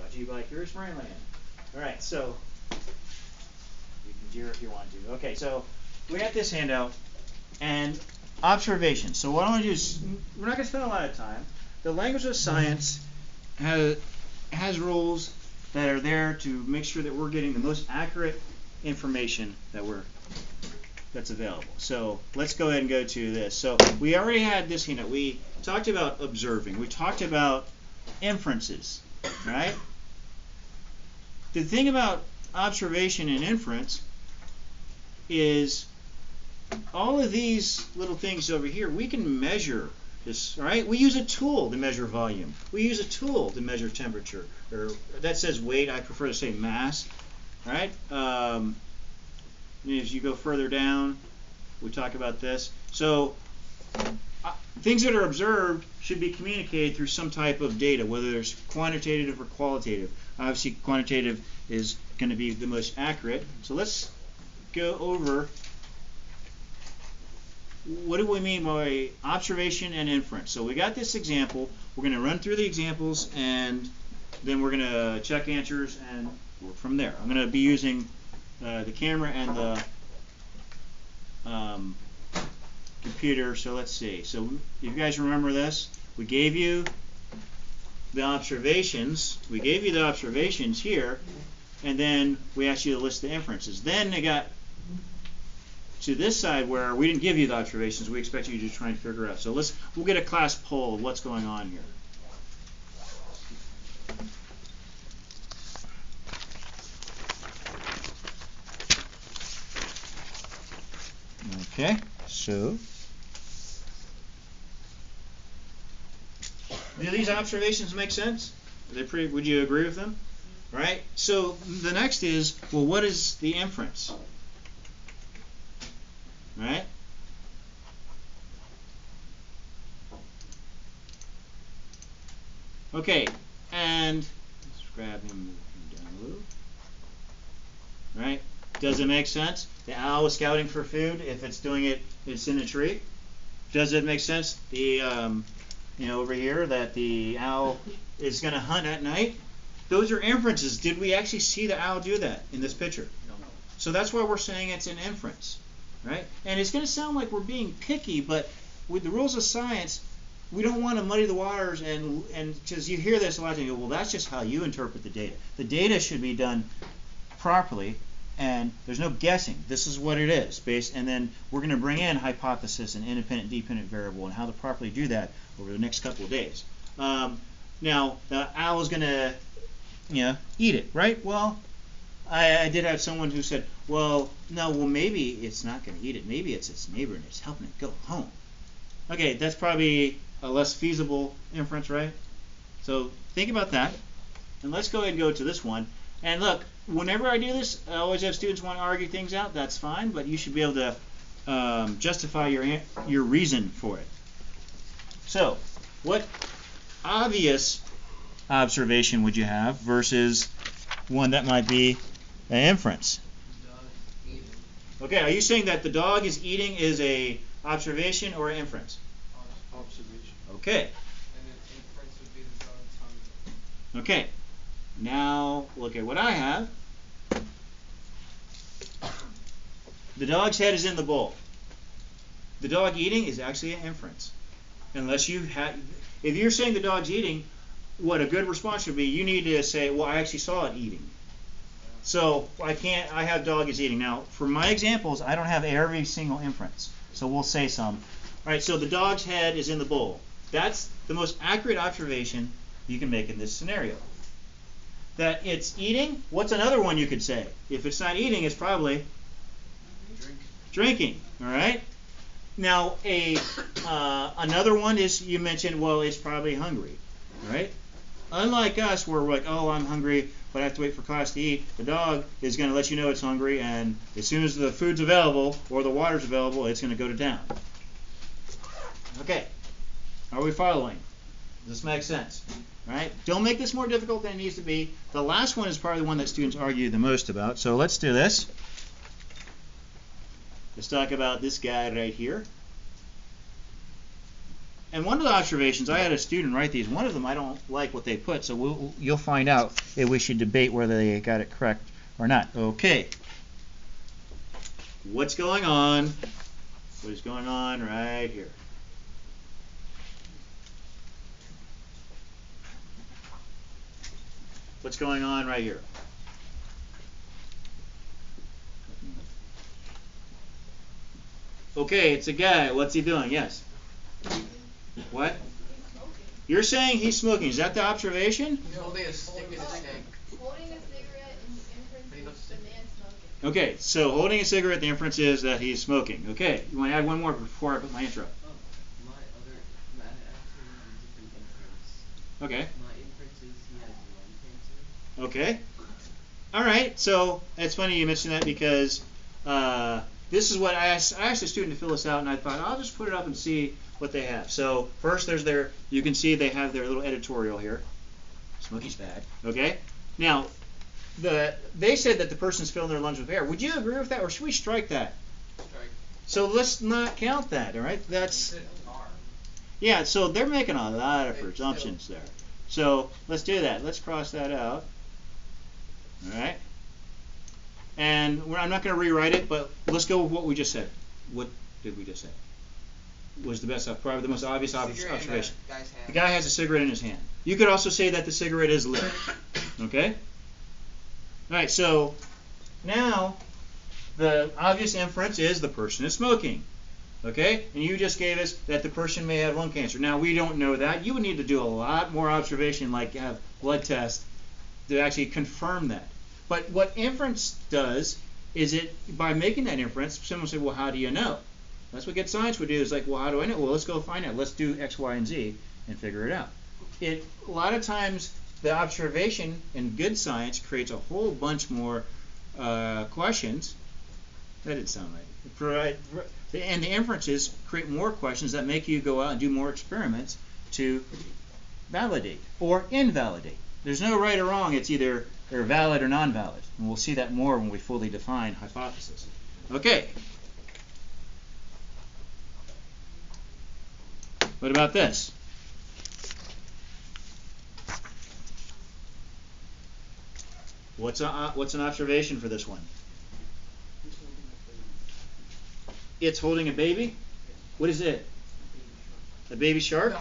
brought to you by Curious Marineland. All right, so you can jeer if you want to. Okay, so we got this handout and observation. So what I want to do is, we're not going to spend a lot of time. The language of science has rules that are there to make sure that we're getting the most accurate information that's available. So let's go ahead and go to this. So we already had this handout. We talked about observing. We talked about inferences, right? The thing about observation and inference is all of these little things over here, we can measure this, right? We use a tool to measure volume. We use a tool to measure temperature. Or that says weight. I prefer to say mass, right? As you go further down, we talk about this. So things that are observed should be communicated through some type of data, whether it's quantitative or qualitative. Obviously, quantitative is going to be the most accurate. So let's go over what do we mean by observation and inference. So we got this example. We're going to run through the examples, and then we're going to check answers and work from there. I'm going to be using the camera and the computer. So let's see. So if you guys remember this, we gave you the observations. We gave you the observations here, and then we asked you to list the inferences. Then they got to this side where we didn't give you the observations. We expect you to try and figure out. So we'll get a class poll of what's going on here. Okay, so do these observations make sense? Are they pretty? Would you agree with them? Right? So the next is, well, what is the inference? Right? Okay, and let's grab him and move him down a little. Right? Does it make sense? The owl is scouting for food. If it's doing it, it's in a tree. Does it make sense? The over here that the owl is going to hunt at night. Those are inferences. Did we actually see the owl do that in this picture? No. So that's why we're saying it's an inference, right? And it's going to sound like we're being picky, but with the rules of science, we don't want to muddy the waters, and because you hear this a lot, and you go, well, that's just how you interpret the data. The data should be done properly. And there's no guessing. This is what it is. And then we're going to bring in hypothesis and independent, dependent variable and how to properly do that over the next couple of days. Now, the owl is going to eat it, right? Well, I did have someone who said, well, no, maybe it's not going to eat it. Maybe it's its neighbor and it's helping it go home. Okay, that's probably a less feasible inference, right? So think about that. And let's go ahead and go to this one. And look, whenever I do this, I always have students want to argue things out. That's fine, but you should be able to justify your reason for it. So, what obvious observation would you have versus one that might be an inference? The dog is eating. Okay, are you saying that the dog is eating is a observation or an inference? Observation. Okay. And an inference would be the dog's hungry. Okay. Now, look at what I have. The dog's head is in the bowl. The dog eating is actually an inference. Unless you had, if you're saying the dog's eating, what a good response would be, you need to say, well, I actually saw it eating. So I have dog is eating. Now, for my examples, I don't have every single inference. So we'll say some. All right, so the dog's head is in the bowl. That's the most accurate observation you can make in this scenario. That it's eating, what's another one you could say? If it's not eating, it's probably drinking. All right. Now, another one is you mentioned, well, it's probably hungry. All right. Unlike us, where we're like, oh, I'm hungry, but I have to wait for class to eat. The dog is going to let you know it's hungry, and as soon as the food's available or the water's available, it's going to go to town. Okay. Are we following? Does this make sense? Right? Don't make this more difficult than it needs to be. The last one is probably the one that students argue the most about. So let's do this. Let's talk about this guy right here. And one of the observations, I had a student write these. One of them I don't like what they put, so you'll find out if we should debate whether they got it correct or not. Okay. What's going on? What is going on right here? What's going on right here? Okay, it's a guy. What's he doing? Yes. What? You're saying he's smoking. Is that the observation? He's holding a stick in his hand. Holding a cigarette in the inference is the man smoking. Okay, so holding a cigarette, the inference is that he's smoking. Okay, you want to add one more before I put my intro? My actually have a different inference. Okay. My inference is he has lung cancer. Okay. All right. So it's funny you mentioned that because this is what I asked a student to fill this out, and I thought I'll just put it up and see what they have. So first, you can see they have their little editorial here. Smoking's bad. Okay. Now, they said that the person's filling their lungs with air. Would you agree with that, or should we strike that? Strike. So let's not count that. All right. That's. Yeah. So they're making a lot of presumptions there. So let's do that. Let's cross that out. All right. And I'm not going to rewrite it, but let's go with what we just said. What did we just say? Was the best, probably the most obvious observation. The guy has a cigarette in his hand. You could also say that the cigarette is lit. Okay? All right, so now the obvious inference is the person is smoking. Okay? And you just gave us that the person may have lung cancer. Now, we don't know that. You would need to do a lot more observation, like have blood tests, to actually confirm that. But what inference does is by making that inference, someone will say, well, how do you know? That's what good science would do, is like, well, how do I know? Well, let's go find out. Let's do X, Y, and Z and figure it out. A lot of times, the observation in good science creates a whole bunch more questions. That didn't sound right. And the inferences create more questions that make you go out and do more experiments to validate or invalidate. There's no right or wrong. It's either they're valid or non-valid. And we'll see that more when we fully define hypothesis. Okay. What about this? What's an observation for this one? It's holding a baby? What is it? A baby shark?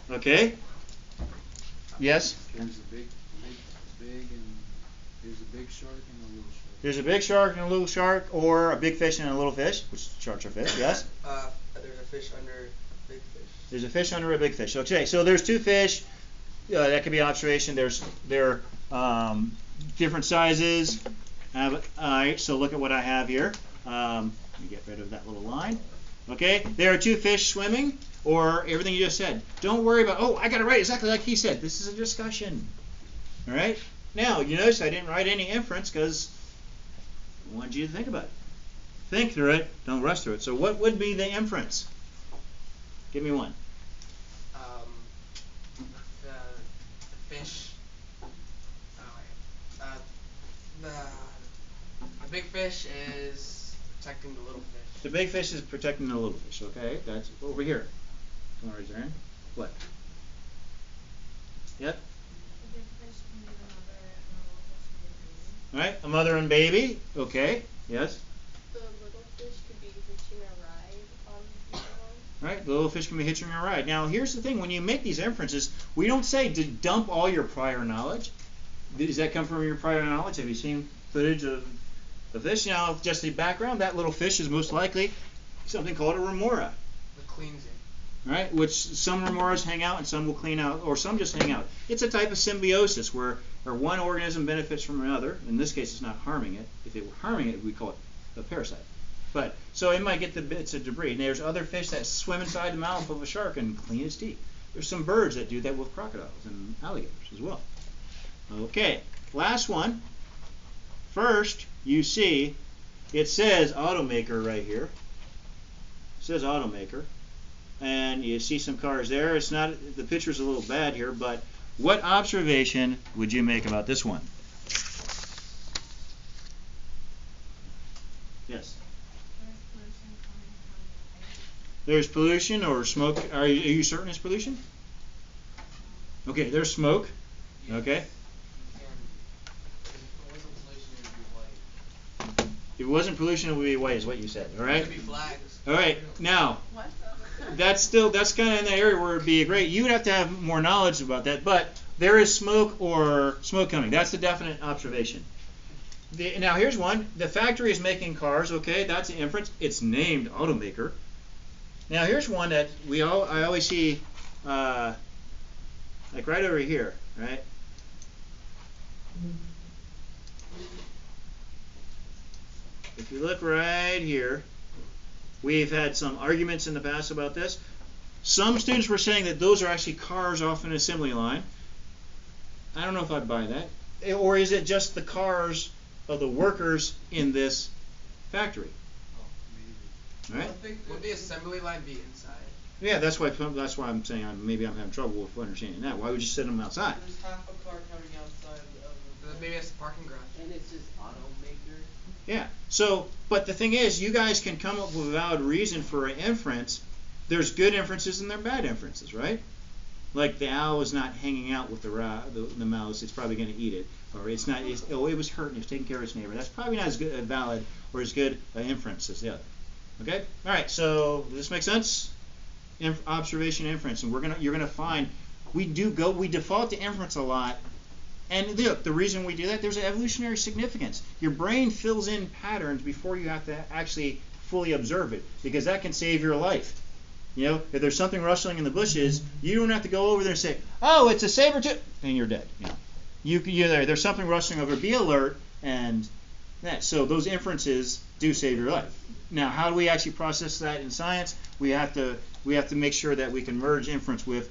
Okay. Yes? There's a big and there's a big shark and a little shark. There's a big shark and a little shark, or a big fish and a little fish, which sharks are fish, yes? There's a fish under a big fish. There's a fish under a big fish. Okay, so there's two fish. That could be observation. They're different sizes. All right, so look at what I have here. Let me get rid of that little line. Okay, there are two fish swimming, or everything you just said. Don't worry about, oh, I got it right exactly like he said. This is a discussion. All right? Now, you notice I didn't write any inference because I wanted you to think about it. Think through it. Don't rush through it. So what would be the inference? Give me one. The fish. The big fish is protecting the little fish. The big fish is protecting the little fish. Okay, that's over here. Come on, raise your hand. What? Yep. The big fish can be the mother and the little fish can be the baby. All right, a mother and baby. Okay. Yes. The little fish could be hitching a ride on the little. Right, the little fish can be hitching a ride. Now, here's the thing: when you make these inferences, we don't say to dump all your prior knowledge. Does that come from your prior knowledge? Have you seen footage of the fish? Now, just the background, that little fish is most likely something called a remora. The cleansing. Right, which some remoras hang out and some will clean out, or some just hang out. It's a type of symbiosis where one organism benefits from another. In this case, it's not harming it. If it were harming it, we'd call it a parasite. But so it might get the bits of debris. And there's other fish that swim inside the mouth of a shark and clean its teeth. There's some birds that do that with crocodiles and alligators as well. Okay, last one. First, you see, it says automaker right here. It says automaker. And you see some cars there. It's not, the picture's a little bad here, but what observation would you make about this one? Yes. There's pollution or smoke. Are you certain it's pollution? Okay, there's smoke. Okay. If it wasn't pollution, it would be white, is what you said. All right. Could be flags. All right. Now, What? that's kind of in the area where it'd be great. You would have to have more knowledge about that, but there is smoke or smoke coming. That's a definite observation. Now here's one. The factory is making cars. Okay, that's an inference. It's named automaker. Now here's one that I always see, like right over here, right? If you look right here, we've had some arguments in the past about this. Some students were saying that those are actually cars off an assembly line. I don't know if I'd buy that. Or is it just the cars of the workers in this factory? Right? Would the assembly line be inside? Yeah, that's why I'm saying maybe I'm having trouble with understanding that. Why would you send them outside? There's half a car coming outside of maybe it's a parking garage. And it's just automaker. Yeah. So, but the thing is, you guys can come up with a valid reason for an inference. There's good inferences and there are bad inferences, right? Like the owl is not hanging out with the mouse; it's probably going to eat it, or it was hurt and it was taking care of its neighbor. That's probably not as good a valid or as good an inference as the other. Okay. All right. So does this make sense? Observation, inference, and you're gonna find we default to inference a lot. And look, the reason we do that, there's an evolutionary significance. Your brain fills in patterns before you have to actually fully observe it, because that can save your life. You know, if there's something rustling in the bushes, you don't have to go over there and say, "Oh, it's a saber-tooth," and you're dead. You know, there's something rustling over. Be alert, and that. So those inferences do save your life. Now, how do we actually process that in science? We have to make sure that we can merge inference with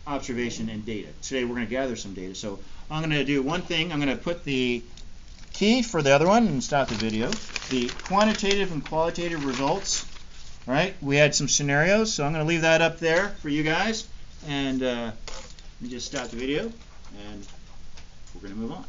observation and data. Today we're going to gather some data. So I'm going to do one thing. I'm going to put the key for the other one and stop the video. The quantitative and qualitative results. All right, we had some scenarios, so I'm going to leave that up there for you guys. And let me just stop the video, and we're going to move on.